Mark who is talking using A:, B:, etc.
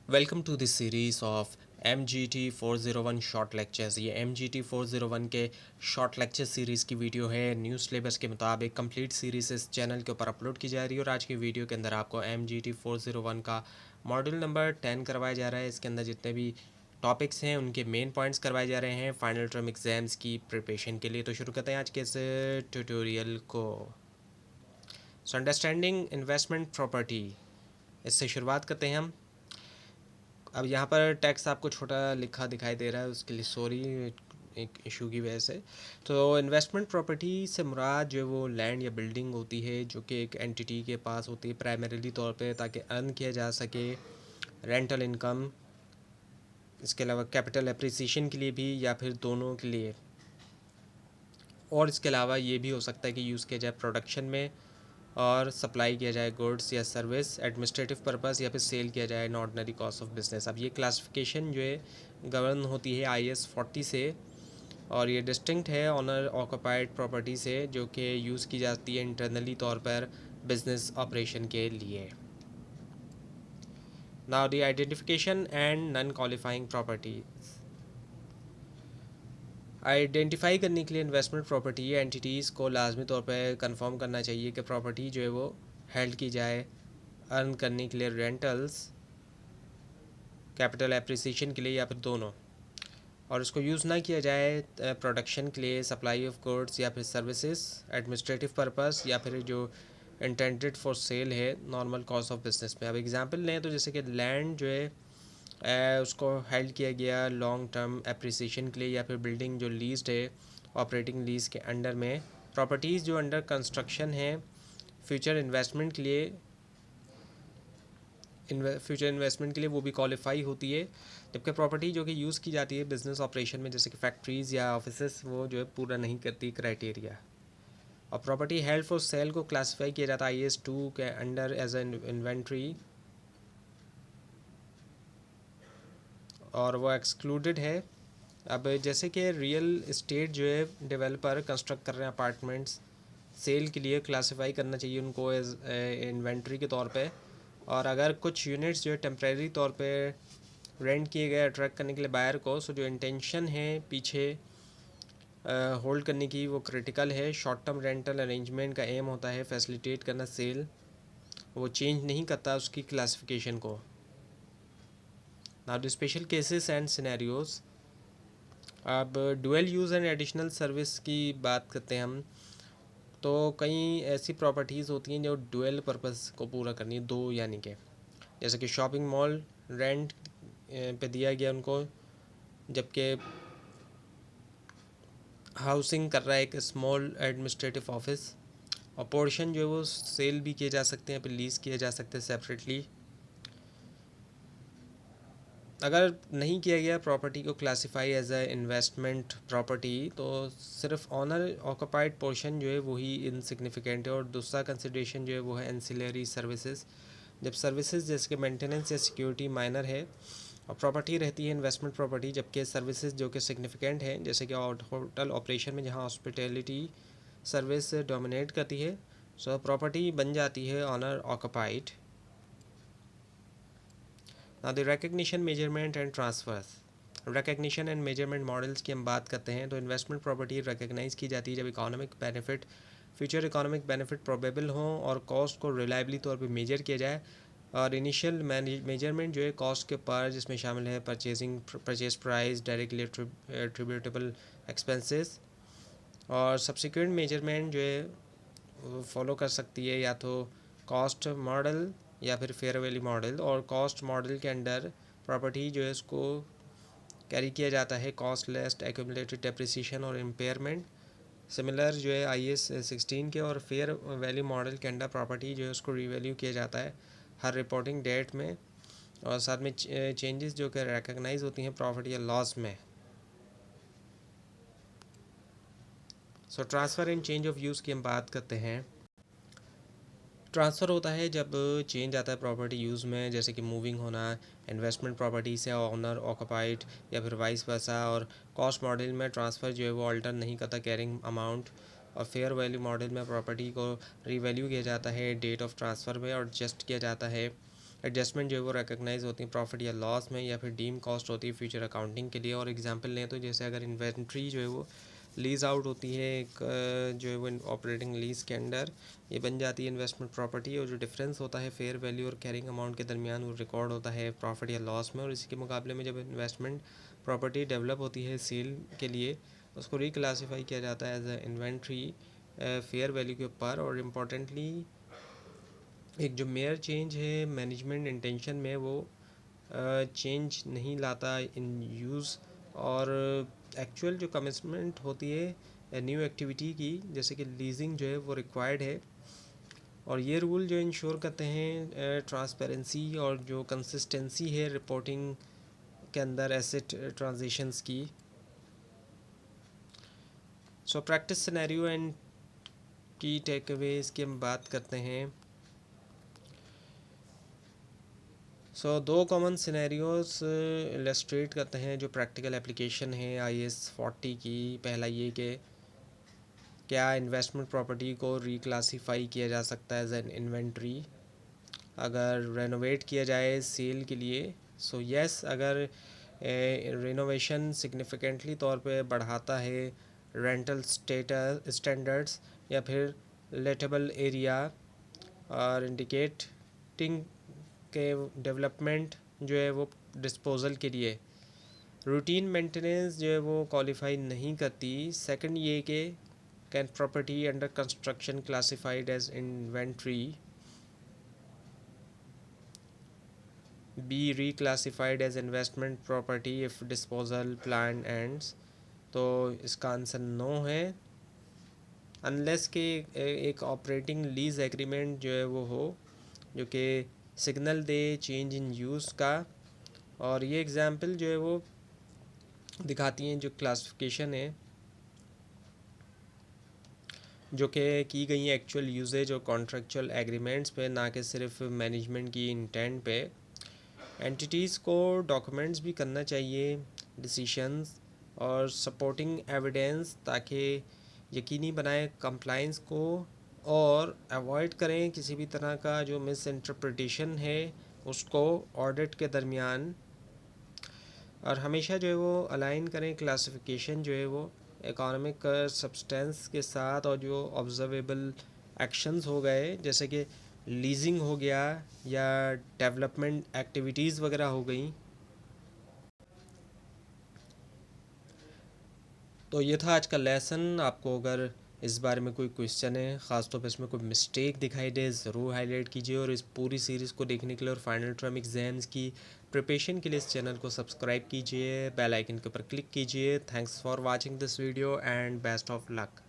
A: Welcome to this series of MGT 401 short lectures. ये MGT 401 के short lecture series की video है। New syllabus के मुताबिक कंप्लीट सीरीज़ इस चैनल के ऊपर अपलोड की जा रही है और आज की वीडियो के अंदर आपको MGT 401 का मॉड्यूल नंबर 10 करवाया जा रहा है। इसके अंदर जितने भी टॉपिक्स हैं उनके मेन पॉइंट्स करवाए जा रहे हैं फाइनल टर्म एग्ज़ाम्स की प्रिपरेशन के लिए। तो शुरू करते हैं आज के इस ट्यूटोरियल को। सो अंडरस्टैंडिंग इन्वेस्टमेंट प्रॉपर्टी, इससे शुरुआत करते हैं हम। अब यहाँ पर टेक्स्ट आपको छोटा लिखा दिखाई दे रहा है, उसके लिए सॉरी, एक इशू की वजह से। तो इन्वेस्टमेंट प्रॉपर्टी से मुराद जो है वो लैंड या बिल्डिंग होती है जो कि एक एंटिटी के पास होती है प्राइमरीली तौर पे, ताकि अर्न किया जा सके रेंटल इनकम, इसके अलावा कैपिटल एप्रिसिएशन के लिए भी या फिर दोनों के लिए। और इसके अलावा ये भी हो सकता है कि यूज़ किया जाए प्रोडक्शन में और सप्लाई किया जाए गुड्स या सर्विस, एडमिनिस्ट्रेटिव पर्पस, या फिर सेल किया जाए in ordinary cost of business. अब ये क्लासिफिकेशन जो है गवर्न होती है IS 40 से, और ये डिस्टिंक्ट है ऑनर ऑक्यूपाइड प्रॉपर्टी से जो कि यूज़ की जाती है इंटरनली तौर पर बिजनेस ऑपरेशन के लिए। Now the identification and non qualifying properties. Identify करने के लिए इन्वेस्टमेंट प्रॉपर्टी एंटिटीज़ को लाजमी तौर पर कंफर्म करना चाहिए कि प्रॉपर्टी जो है वो हेल्ड की जाए अर्न करने के लिए रेंटल्स, कैपिटल एप्रिसिएशन के लिए या फिर दोनों, और उसको यूज़ ना किया जाए प्रोडक्शन के लिए, सप्लाई ऑफ गुड्स या फिर सर्विसेज, एडमिनिस्ट्रेटिव पर्पस, या फिर जो इंटेंडेड फॉर सेल है नॉर्मल कॉस्ट ऑफ बिजनेस में। अब एग्जांपल लें तो जैसे कि लैंड जो है उसको हेल्ड किया गया लॉन्ग टर्म एप्रिसिएशन के लिए, या फिर बिल्डिंग जो लीज्ड है ऑपरेटिंग लीज के अंडर में, प्रॉपर्टीज़ जो अंडर कंस्ट्रक्शन है फ्यूचर इन्वेस्टमेंट के लिए, फ्यूचर इन्वेस्टमेंट के लिए वो भी क्वालिफाई होती है। जबकि प्रॉपर्टी जो कि यूज़ की जाती है बिजनेस ऑपरेशन में जैसे कि फैक्ट्रीज़ या ऑफिसेस, वो जो है पूरा नहीं करती क्राइटेरिया। और प्रॉपर्टी हेल्ड फॉर सेल को क्लासिफाई किया जाता है IS 2 के अंडर एज एन इन्वेंट्री, और वो एक्सक्लूडेड है। अब जैसे कि रियल इस्टेट जो है डेवलपर कंस्ट्रक्ट कर रहे हैं अपार्टमेंट्स, सेल के लिए क्लासिफाई करना चाहिए उनको एज इन्वेंट्री के तौर पे। और अगर कुछ यूनिट्स जो है टेम्प्रेरी तौर पे रेंट किए गए अट्रैक्ट करने के लिए बायर को, सो जो इंटेंशन है पीछे होल्ड करने की वो क्रिटिकल है। शॉर्ट टर्म रेंटल अरेंजमेंट का एम होता है फैसिलिटेट करना सेल, वो चेंज नहीं करता उसकी क्लासिफिकेशन को। Now the special cases and scenarios. अब dual use and additional service की बात करते हैं हम। तो कई ऐसी प्रॉपर्टीज़ होती हैं जो डुअल पर्पस को पूरा करनी है, दो यानी कि जैसे कि शॉपिंग मॉल रेंट पे दिया गया उनको, जबकि हाउसिंग कर रहा है एक स्मॉल एडमिनिस्ट्रेटिव ऑफिस, और पोर्शन जो है वो सेल भी किए जा सकते हैं, फिर लीज़ किए जा सकते हैं सेपरेटली। अगर नहीं किया गया प्रॉपर्टी को classify as a investment property, तो सिर्फ ऑनर ऑक्यूपाइड पोर्शन जो है वही इनसिग्निफिकेंट है। और दूसरा कंसिडरेशन जो है वो है एंसिलरी सर्विसेज। जब सर्विसेज जैसे कि मेंटेनेंस या सिक्योरिटी माइनर है और प्रॉपर्टी रहती है इन्वेस्टमेंट प्रॉपर्टी, जबकि सर्विसेज जो कि सिग्निफिकेंट है जैसे कि होटल ऑपरेशन में जहाँ हॉस्पिटैलिटी सर्विस डोमिनेट करती है, सो प्रॉपर्टी बन जाती है owner occupied. Now the recognition, measurement and transfers. Recognition and measurement models की हम बात करते हैं तो इन्वेस्टमेंट प्रॉपर्टी रिकग्नाइज़ की जाती है जब economic benefit, future economic benefit probable हो और कॉस्ट को रिलायबली तौर पे मेजर किया जाए। और इनिशियल मेजरमेंट जो है कॉस्ट के ऊपर, जिसमें शामिल है purchase price, directly attributable expenses. और सब्सिक्वेंट मेजरमेंट जो है फॉलो कर सकती है या तो कॉस्ट मॉडल या फिर फेयर वैल्यू मॉडल। और कॉस्ट मॉडल के अंडर प्रॉपर्टी जो है उसको कैरी किया जाता है कॉस्ट लेस एक्यूमुलेटेड डेप्रिसिएशन और इम्पेयरमेंट, सिमिलर जो है IS 16 के। और फेयर वैल्यू मॉडल के अंडर प्रॉपर्टी जो है उसको रीवैल्यू किया जाता है हर रिपोर्टिंग डेट में, और साथ में चेंजेस जो कि रिकग्नाइज होती हैं प्रॉफिट या लॉस में। So transfer and change of use की हम बात करते हैं। ट्रांसफ़र होता है जब चेंज आता है प्रॉपर्टी यूज़ में, जैसे कि मूविंग होना इन्वेस्टमेंट प्रॉपर्टी से ऑनर ऑक्यूपाइड या फिर वाइस वर्सा। और कॉस्ट मॉडल में ट्रांसफ़र जो है वो अल्टर नहीं करता कैरिंग अमाउंट। और फेयर वैल्यू मॉडल में प्रॉपर्टी को रीवैल्यू किया जाता है डेट ऑफ ट्रांसफ़र में और एडजस्ट किया जाता है एडजस्टमेंट जो है वो रिकग्नाइज होती है प्रॉफिट या लॉस में, या फिर डीम कॉस्ट होती है फ्यूचर अकाउंटिंग के लिए। और एग्जांपल लें तो जैसे अगर इन्वेंट्री जो है वो लीज आउट होती है एक जो है वो ऑपरेटिंग लीज के अंडर, ये बन जाती है इन्वेस्टमेंट प्रॉपर्टी, और जो डिफरेंस होता है फेयर वैल्यू और कैरिंग अमाउंट के दरमियान वो रिकॉर्ड होता है प्रॉफिट या लॉस में। और इसी के मुकाबले में जब इन्वेस्टमेंट प्रॉपर्टी डेवलप होती है सेल के लिए, उसको रिक्लासीफाई किया जाता है as a inventory fair value के ऊपर। और इम्पॉर्टेंटली एक जो मेयर चेंज है मैनेजमेंट इंटेंशन में, वो चेंज नहीं लाता इन यूज़। और एक्चुअल जो कमिटमेंट होती है न्यू एक्टिविटी की, जैसे कि लीजिंग जो है वो रिक्वायर्ड है। और ये रूल जो इंश्योर करते हैं ट्रांसपेरेंसी और जो कंसिस्टेंसी है रिपोर्टिंग के अंदर एसेट ट्रांजिशंस की। सो प्रैक्टिस सिनेरियो एंड की टेक अवेज की हम बात करते हैं। दो कॉमन सिनेरियोज इलस्ट्रेट करते हैं जो प्रैक्टिकल एप्लीकेशन है IAS 40 की। पहला ये कि क्या इन्वेस्टमेंट प्रॉपर्टी को रिक्लासीफाई किया जा सकता है एज एन इन्वेंट्री अगर रेनोवेट किया जाए सेल के लिए। यस, अगर रिनोवेशन सिग्निफिकेंटली तौर पे बढ़ाता है रेंटल स्टैंडर्ड्स या फिर लेटेबल एरिया, और इंडिकेटिंग के डेवलपमेंट जो है वो डिस्पोजल के लिए रूटीन मेंटेनेंस जो है वो क्वालिफाई नहीं करती। सेकंड ये कि can property under construction classified as inventory be reclassified as investment property if disposal plan ends. तो इसका आंसर नो है, अनलेस के एक ऑपरेटिंग लीज एग्रीमेंट जो है वो हो जो कि signal they change in use का। और ये एग्जांपल जो है वो दिखाती हैं जो क्लासिफिकेशन है जो कि की गई है एक्चुअल यूजेज और कॉन्ट्रेक्चुअल एग्रीमेंट्स पे, ना कि सिर्फ मैनेजमेंट की इंटेंट पे। एंटिटीज़ को डॉक्यूमेंट्स भी करना चाहिए डिसीशंस और सपोर्टिंग एविडेंस, ताकि यकीनी बनाए कंप्लाइंस को और अवॉइड करें किसी भी तरह का जो मिस इंटरप्रिटेशन है उसको ऑडिट के दरमियान। और हमेशा जो है वो अलाइन करें क्लासिफिकेशन जो है वो इकोनॉमिक सब्सटेंस के साथ, और जो ऑब्जर्वेबल एक्शंस हो गए जैसे कि लीजिंग हो गया या डेवलपमेंट एक्टिविटीज़ वगैरह हो गई। तो ये था आज का लेसन। आपको अगर इस बारे में कोई क्वेश्चन है, ख़ासतौर पर इसमें कोई मिस्टेक दिखाई दे, ज़रूर हाईलाइट कीजिए। और इस पूरी सीरीज़ को देखने के लिए और फाइनल टर्म एग्ज़ाम्स की प्रिपरेशन के लिए इस चैनल को सब्सक्राइब कीजिए, बेल आइकन के ऊपर क्लिक कीजिए। Thanks for watching this video and best of luck.